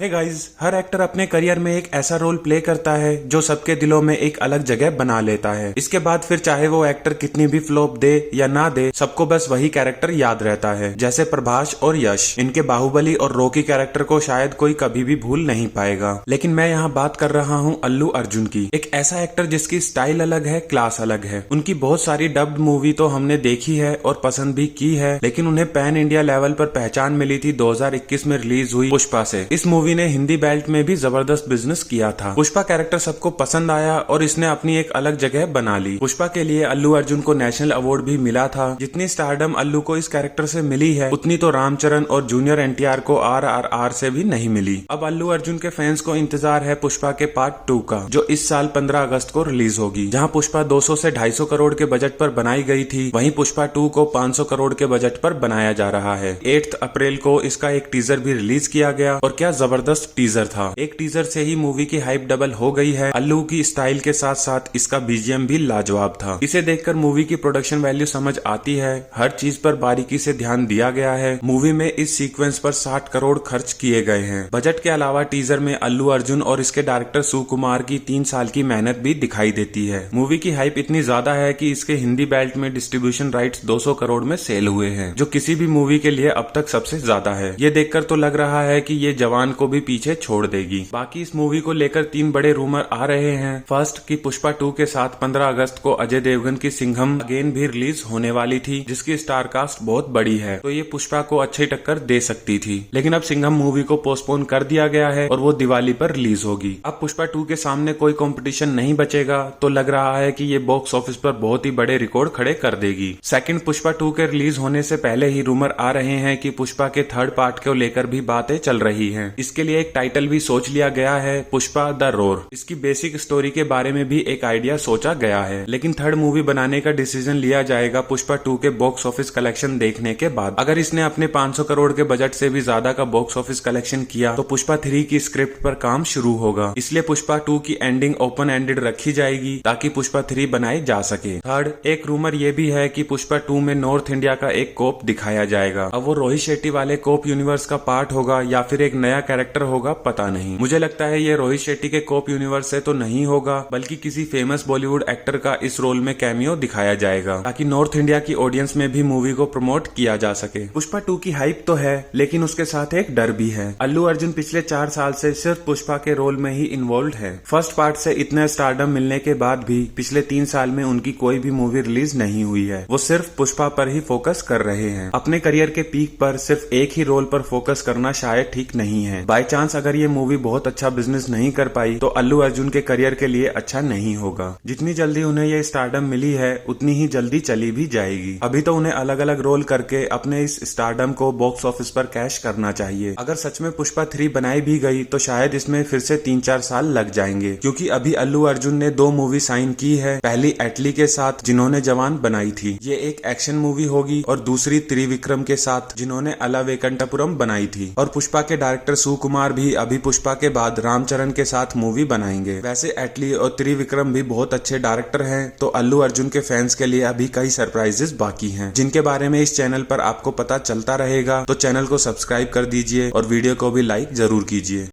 Hey guys, हर actor अपने career में एक ऐसा रोल प्ले करता है जो सबके दिलों में एक अलग जगह बना लेता है। इसके बाद फिर चाहे वो एक्टर कितनी भी फ्लॉप दे या ना दे, सबको बस वही कैरेक्टर याद रहता है। जैसे प्रभास और यश, इनके बाहुबली और रॉकी कैरेक्टर को शायद कोई कभी भी भूल नहीं पाएगा। लेकिन मैं यहाँ बात कर रहा हूँ अल्लू अर्जुन की, एक ऐसा एक्टर जिसकी स्टाइल अलग है, क्लास अलग है। उनकी बहुत सारी डब्ड मूवी तो हमने देखी है और पसंद भी की है, लेकिन उन्हें पैन इंडिया लेवल पर पहचान मिली थी 2021 में रिलीज हुई पुष्पा से। इस मूवी ने हिंदी बेल्ट में भी जबरदस्त बिजनेस किया था। पुष्पा कैरेक्टर सबको पसंद आया और इसने अपनी एक अलग जगह बना ली। पुष्पा के लिए अल्लू अर्जुन को नेशनल अवार्ड भी मिला था। जितनी स्टारडम अल्लू को इस कैरेक्टर से मिली है, उतनी तो रामचरण और जूनियर एनटीआर को RRR से भी नहीं मिली। अब अल्लू अर्जुन के फैंस को इंतजार है पुष्पा के पार्ट 2 का, जो इस साल 15 अगस्त को रिलीज होगी। जहां पुष्पा 200 से 250 करोड़ के बजट पर बनाई गई थी, वहीं पुष्पा 2 को 500 करोड़ के बजट पर बनाया जा रहा है। 8 अप्रैल को इसका एक टीजर भी रिलीज किया गया और क्या जबरदस्त टीजर था। एक टीजर से ही मूवी की हाइप डबल हो गई है। अल्लू की स्टाइल के साथ साथ इसका बीजीएम भी लाजवाब था। इसे देखकर मूवी की प्रोडक्शन वैल्यू समझ आती है। हर चीज पर बारीकी से ध्यान दिया गया है। मूवी में इस सीक्वेंस पर 60 करोड़ खर्च किए गए हैं। बजट के अलावा टीजर में अल्लू अर्जुन और इसके डायरेक्टर सुकुमार की 3 साल की मेहनत भी दिखाई देती है। मूवी की हाइप इतनी ज्यादा है कि इसके हिंदी बेल्ट में डिस्ट्रीब्यूशन राइट्स 200 करोड़ में सेल हुए हैं, जो किसी भी मूवी के लिए अब तक सबसे ज्यादा है। ये देखकर तो लग रहा है कि ये जवान को भी पीछे छोड़ देगी। बाकी इस मूवी को लेकर 3 बड़े रूमर आ रहे हैं। फर्स्ट कि पुष्पा 2 के साथ 15 अगस्त को अजय देवगन की सिंघम अगेन भी रिलीज होने वाली थी, जिसकी स्टार कास्ट बहुत बड़ी है, तो ये पुष्पा को अच्छी टक्कर दे सकती थी। लेकिन अब सिंघम मूवी को पोस्टपोन कर दिया गया है और वो दिवाली पर रिलीज होगी। अब पुष्पा 2 के सामने कोई कंपटीशन नहीं बचेगा, तो लग रहा है कि ये बॉक्स ऑफिस पर बहुत ही बड़े रिकॉर्ड खड़े कर देगी। सेकंड, पुष्पा 2 के रिलीज होने से पहले ही रूमर आ रहे हैं कि पुष्पा के थर्ड पार्ट को लेकर भी बातें चल रही हैं। इसके लिए एक टाइटल भी सोच लिया गया है, पुष्पा द रोर। इसकी बेसिक स्टोरी के बारे में भी एक आइडिया सोचा गया है। लेकिन थर्ड मूवी बनाने का डिसीजन लिया जाएगा पुष्पा 2 के बॉक्स ऑफिस कलेक्शन देखने के बाद। अगर इसने अपने 500 करोड़ के बजट से भी ज्यादा का बॉक्स ऑफिस कलेक्शन किया, तो पुष्पा 3 की स्क्रिप्ट पर काम शुरू होगा। इसलिए पुष्पा 2 की एंडिंग ओपन एंडेड रखी जाएगी ताकि पुष्पा 3 बनाई जा सके। थर्ड, एक रूमर ये भी है कि पुष्पा 2 में नॉर्थ इंडिया का एक कोप दिखाया जाएगा। अब वो रोहित शेट्टी वाले कोप यूनिवर्स का पार्ट होगा या फिर एक नया कैरेक्टर होगा, पता नहीं। मुझे लगता है ये रोहित शेट्टी के कोप यूनिवर्स से तो नहीं होगा, बल्कि किसी फेमस बॉलीवुड एक्टर का इस रोल में कैमियो दिखाया जाएगा, ताकि नॉर्थ इंडिया की ऑडियंस में भी मूवी को प्रमोट किया जा सके। पुष्पा 2 की हाइप तो है, लेकिन उसके साथ एक डर भी है। अल्लू अर्जुन पिछले 4 साल से सिर्फ पुष्पा के रोल में ही इन्वॉल्व है। फर्स्ट पार्ट से इतना स्टारडम मिलने के बाद भी पिछले 3 साल में उनकी कोई भी मूवी रिलीज नहीं हुई है। वो सिर्फ पुष्पा पर ही फोकस कर रहे हैं। अपने करियर के पीक पर सिर्फ एक ही रोल पर फोकस करना शायद ठीक नहीं है। बाय चांस अगर ये मूवी बहुत अच्छा बिजनेस नहीं कर पाई, तो अल्लू अर्जुन के करियर के लिए अच्छा नहीं होगा। जितनी जल्दी उन्हें ये स्टारडम मिली है, उतनी ही जल्दी चली भी जाएगी। अभी तो उन्हें अलग अलग रोल करके अपने इस स्टारडम को बॉक्स ऑफिस पर कैश करना चाहिए। अगर सच में पुष्पा 3 बनाई भी गई, तो शायद इसमें फिर से 3-4 साल लग जाएंगे, क्योंकि अभी अल्लू अर्जुन ने 2 मूवी साइन की है। पहली एटली के साथ, जिन्होंने जवान बनाई थी, ये एक एक्शन मूवी होगी, और दूसरी त्रिविक्रम के साथ, जिन्होंने अला वेंकटपुरम बनाई थी। और पुष्पा के डायरेक्टर सुकुमार भी अभी पुष्पा के बाद रामचरण के साथ मूवी बनाएंगे। वैसे एटली और त्रिविक्रम भी बहुत अच्छे डायरेक्टर हैं, तो अल्लू अर्जुन के फैंस के लिए अभी कई सरप्राइजेस बाकी हैं, जिनके बारे में इस चैनल पर आपको पता चलता रहेगा। तो चैनल को सब्सक्राइब कर दीजिए और वीडियो को भी लाइक जरूर कीजिए।